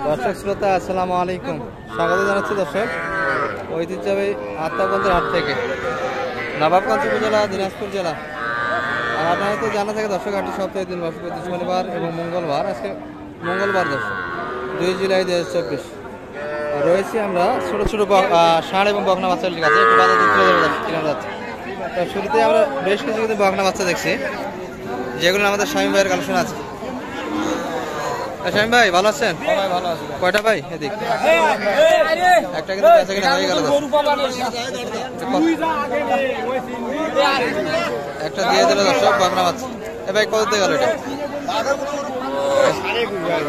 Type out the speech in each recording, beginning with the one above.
দর্শক শ্রোতা আসসালামু আলাইকুম, স্বাগত জানাচ্ছি দর্শক ঐতিহ্যবাহী আত্মাগঞ্জের হাট থেকে, নবাবগঞ্জ উপজেলা, দিনাজপুর জেলা। আর আপনারা তো জানা থাকে দর্শক, হাটটি সপ্তাহে 3 বছর প্রতি শনিবার এবং মঙ্গলবার। আজকে মঙ্গলবার দর্শক 2 জুলাই 2024। রয়েছি আমরা ছোটো ছোটো ষাঁড় এবং বকনা বাচ্চাগুলির কাছে, একটু বাজার তুলে যাচ্ছে। তো শুরুতে আমরা বেশ কিছু কিন্তু বকনা বাচ্চা দেখছি, যেগুলো আমাদের শামীম ভাইয়ের কালেকশন আছে। শামীম ভাই ভালো আছেন? ভালো আছে। কয়টা ভাই? এদিক একটা কিন্তু বেচা কিনা হয়ে গেল, একটা দিয়ে দিল দর্শক বকনা বাচ্চা। এ ভাই কত দিয়ে গেল? এটা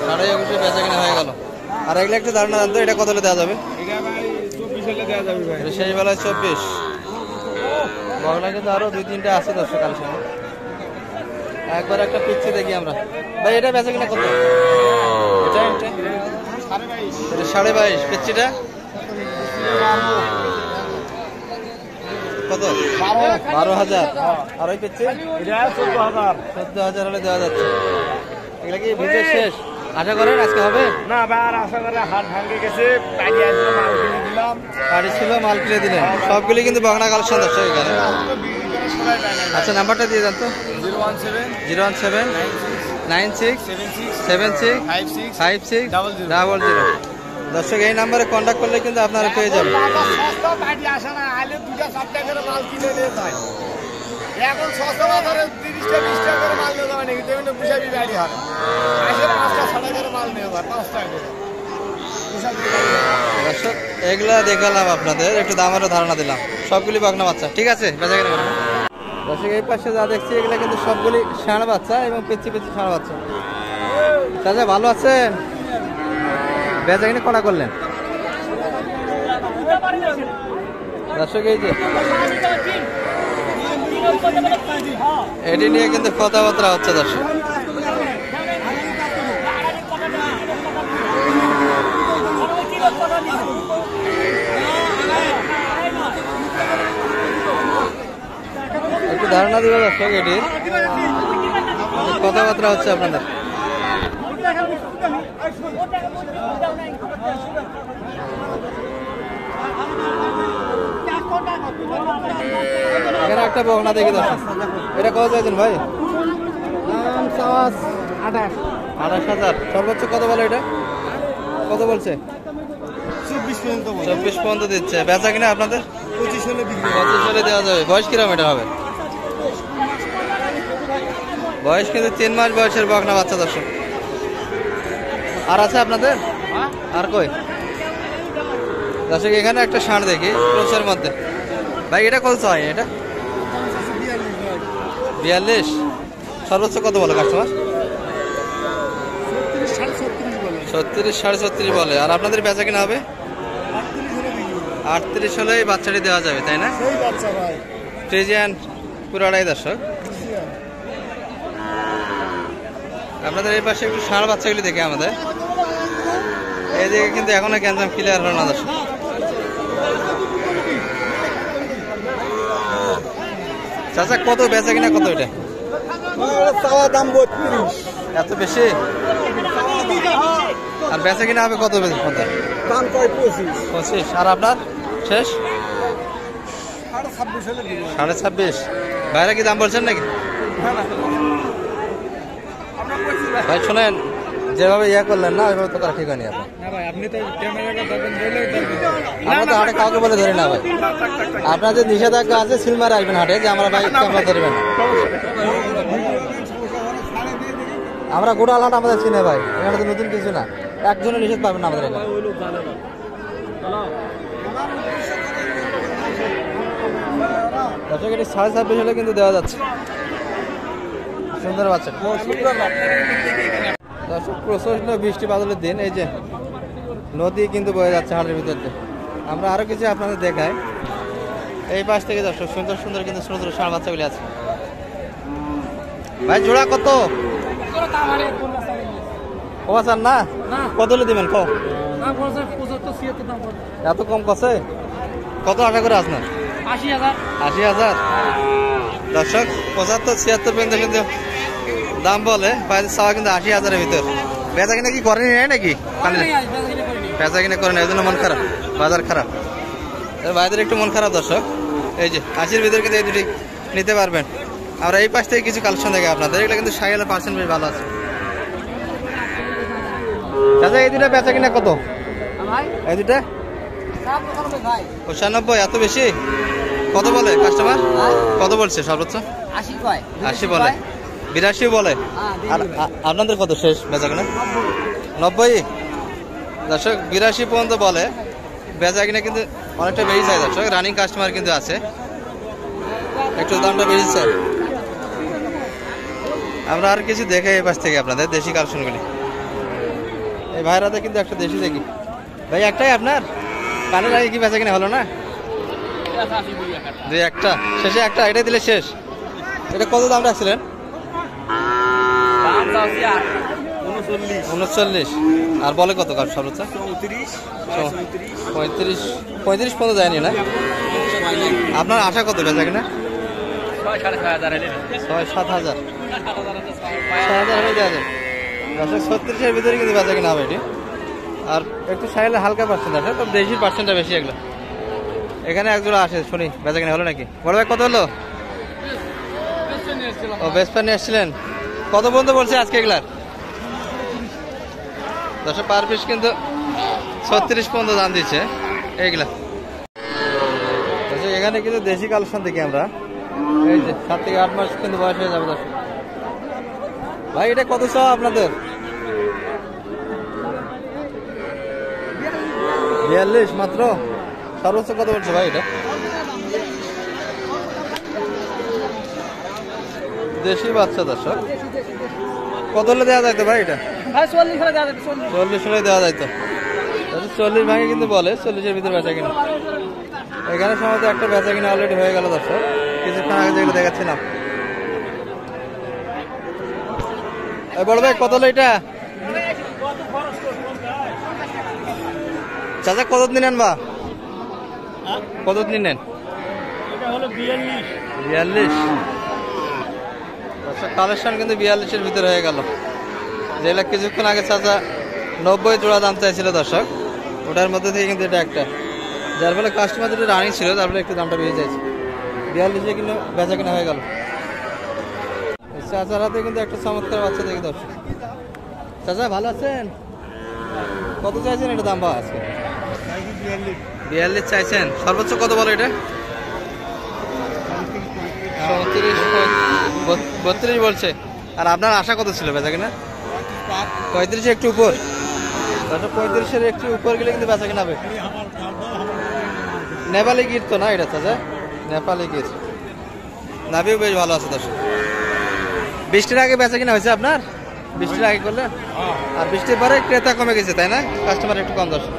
21.5 বেচা কিনা হয়ে গেল। আর এগুলো একটা ধারণা জানতো, এটা কত হলে দেওয়া যাবে? শেষ বেলায় 24। বকনা কিন্তু আরো 2-3টা আছে দর্শক কালেকশন। একবার একটা পিচ্ছি দেখি আমরা। ভাই এটা বেচা কিনা কত? এটা 22.5। পিচ্ছিটা কত? 12,000। আর ওই পিচ্ছি 14,000 হলে দেওয়া যাচ্ছে। এগুলা কি ভিজে শেষ? আশা করেন আজকে হবে না ভাই, আর আশা করে হাট ভাঙে গেছে, পাড়ি আসলে মাল কিনে দিলাম। গাড়ি ছিল, মাল কিনে দিলেন। সবগুলি কিন্তু বকনা কালেকশন দর্শক এখানে। আচ্ছা নাম্বারটা দিয়ে দেন তো। 017 96 76 56 00। দর্শক এই নাম্বারে কন্ট্যাক্ট করলে কিন্তু আপনারা পেয়ে যাবেন। এখন সস্তা বাজারে 30-20 টাকা করে মাল নিয়ে যাবে নাকি? তেমনি বুঝাবি বাড়ি হাট আসলে 5টা 6টা করে মাল নিয়ে যাবে, 5 টাকা করে। দর্শক এগুলা দেখালাম আপনাদের, একটু দামেরও ধারণা দিলাম। সবগুলি বকনা বাচ্চা, ঠিক আছে বেচা কিনা করবেন। দর্শক এই পাশে যা দেখছি এগুলা কিন্তু সবগুলি ষাঁড় বাচ্চা এবং পিচ্ছি পিচ্ছি ষাঁড় বাচ্চা। চাচা ভালো আছেন? বেচা কিনা কটা করলেন? দর্শক এই যে এটি নিয়ে কিন্তু কথাবার্তা হচ্ছে দর্শক। একটু ধারণা দিবে দর্শক, এটির কথাবার্তা হচ্ছে আপনাদের। এখানে একটা বকনা দেখি দর্শক, এটা কত চাইছেন ভাই? 28,000। সর্বোচ্চ কত বলে এটা? কত বলছে? 24 পর্যন্ত দিচ্ছে। বেচা কিনা আপনাদের 25 হলে দেওয়া যাবে। বয়স কিরকম এটা হবে? বয়স কিন্তু 3 মাস বয়সের বকনা বাচ্চা দর্শক। আর আছে আপনাদের? আর কই দর্শক এখানে একটা ষাঁড় দেখি ক্রোচের মধ্যে। ভাই এটা কত চাই? এটা 42। সর্বোচ্চ কত বলে কাস্টমার? 36 37 বলে। আর আপনাদের বেচা কিনা হবে 38 হলেই বাচ্চাটি দেওয়া যাবে, তাই না? ফ্রিজিয়ান পুরাটাই দর্শক। আপনাদের এই পাশে একটু ষাঁড় বাচ্চাগুলি দেখে আমাদের এইদিকে কিন্তু এখনো ক্যান্সার ক্লিয়ার হলো না দর্শক। চাচা কত বেচা কিনা কত? এটা দাম 32। এত বেশি? আর বেচা কিনা হবে কত? বেশি কত? দাম 25। আর আপনার শেষ 26.5? ভাইরা কি দাম বলছেন নাকি? ভাই শোনেন, যেভাবে ইয়া করলেন না ওইভাবে তো করা ঠিক হয়নি। আমরা তো হাটে কাউকে বলে ধরি না ভাই। আপনাদের নিষেধাজ্ঞা আছে, সিলমারে আসবেন হাটে, যে আমরা ভাই ক্যামেরা ধরবেন। আমরা গোড়াল হাট আমাদের চিনে ভাই, এখানে তো নতুন কিছু না। একজনের নিষেধ পাবেন না আমাদের এখানে। দর্শক এটি 26.5 হলে কিন্তু দেওয়া যাচ্ছে। সুন্দর বাচ্চা দর্শক। প্রচন্ড বৃষ্টি বাদলের দিন, এই যে নদী কিন্তু বয়ে যাচ্ছে হাটের ভিতর দিয়ে। আমরা আরো কিছু আপনাদের দেখাই এই পাশ থেকে দর্শক। সুন্দর সুন্দর কিন্তু ছোট ছোট ষাঁড় বাচ্চাগুলি আছে। ভাই জোড়া কত? কমা চান না? কত হলে দিবেন? এত কম কছে? কত আশা করে আপনার? 80,000। দর্শক 75-76 পর্যন্ত কিন্তু দাম বলে, বাইরে চাওয়া কিন্তু 80,000-এর ভিতর। বেচা কিনা কি করেনি নাই নাকি বেচা কিনা করেন এই জন্য মন খারাপ, বাজার খারাপ। ভাইদের একটু মন খারাপ দর্শক। এই যে 80-র ভিতরে কিন্তু এই দুটি নিতে পারবেন। আমরা এই পাশ থেকে কিছু কালেকশন দেখে আপনাদের, এগুলো কিন্তু সাইকেলের পার্সেন্ট বেশ ভালো আছে। চাচা এই দুটা বেচা কিনা কত? এই দুটা 95। এত বেশি? কত বলে কাস্টমার? কত বলছে সর্বোচ্চ? 80 বলে, 82 বলে। আর আপনাদের কত শেষ বেচা কিনা? 90। দর্শক 82 পর্যন্ত বলে বেচা কিনা, কিন্তু অনেকটা বেশি চাই দর্শক। রানিং কাস্টমার কিন্তু আছে, একটু দামটা বেশি চাই। আমরা আর কিছু দেখে এই পাশ থেকে আপনাদের দেশি কালেকশনগুলি। এই ভাইরাতে কিন্তু একটা দেশি দেখি। ভাই একটাই আপনার? কানের আগে কি বেচা কিনা হলো না? দুই একটা, শেষে একটা, এটাই দিলে শেষ। এটা কত দাম রাখছিলেন? 39। আর বলে কত কার সর্বোচ্চ? 35 পর্যন্ত যায়নি না? আপনার আশা কত বেচা কিনা? 6-7 হাজার। 6,000 হলে দেওয়া যায়। 36-এর ভিতরে কিন্তু বেচা কিনা হবে এটি। আর একটু সাইলে হালকা পার্সেন্ট আছে, তো দেশির পার্সেন্টটা বেশি এগুলো। এখানে একজোড়া আসে, শুনি বেচা কিনা হলো নাকি? বড় ভাই কত হলো? ও বেসপা নিয়ে এসছিলেন, কত পর্যন্ত বলছে আজকে এগুলার? 10 পার পিস কিন্তু 36 পর্যন্ত দাম দিচ্ছে এইগুলা। এখানে কিন্তু দেশি কালেকশন দেখি আমরা। এই যে 7 থেকে 8 মাস কিন্তু বয়স হয়ে যাবে দর্শক। ভাই এটা কত চাও আপনাদের? 42 মাত্র? সর্বোচ্চ কত বলছে ভাই এটা? দেশি বাচ্চা দর্শক, কত হলে দেওয়া যাইতো ভাই এটা? 40 হলে দেওয়া যাইতো। 40 ভাঙে কিন্তু বলে 40-এর ভিতরে বেচা কিনা। এখানে সম্ভবত একটা বেচা কিনা অলরেডি হয়ে গেল দর্শক, কিছুক্ষণ আগে যেগুলো দেখাচ্ছিলাম। বড় ভাই কত হলো এটা? চাচা কত দিন নেন বা কত দিন নেন? 42। কালেকশন কিন্তু 42-এর ভিতরে হয়ে গেল। যেগুলো কিছুক্ষণ আগে চাচা 90 জোড়া দাম চাইছিল দর্শক, ওটার মধ্যে থেকে কিন্তু এটা একটা, যার ফলে কাস্টমার যেটা রানিং ছিল তার ফলে একটু দামটা বেশি চাইছে। 42-এ কিন্তু বেচা কিনা হয়ে গেল। চাচার হাতে কিন্তু একটা চমৎকার বাচ্চা দেখি দর্শক। চাচা ভালো আছেন? কত চাইছেন এটা দাম? বা আজকে 42 চাইছেন, সর্বোচ্চ কত বলো এটা? 32 বলছে। আর আপনার আশা কত ছিল বেচা কিনা? 35 একটু উপর। 35-এর একটু উপর গেলে কিন্তু বেচা কিনা হবে। নেপালি গির তো না এটা চাচা? নেপালি গির, নাভিও বেশ ভালো আছে দর্শক। বৃষ্টির আগে বেচা কিনা হয়েছে আপনার? বৃষ্টির আগে করলে? আর বৃষ্টির পরে ক্রেতা কমে গেছে তাই না? কাস্টমার একটু কম দর্শক।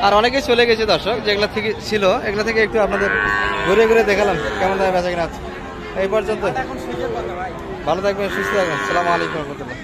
আর অনেকেই চলে গেছে দর্শক, যেগুলো থেকে ছিল এগুলো থেকে একটু আপনাদের ঘুরে ঘুরে দেখালাম কেমন দামে বেচা কিনা আছে। এই পর্যন্ত, ভালো থাকবেন, সুস্থ থাকবেন। আসসালামু আলাইকুম রহমতুল্লাহ।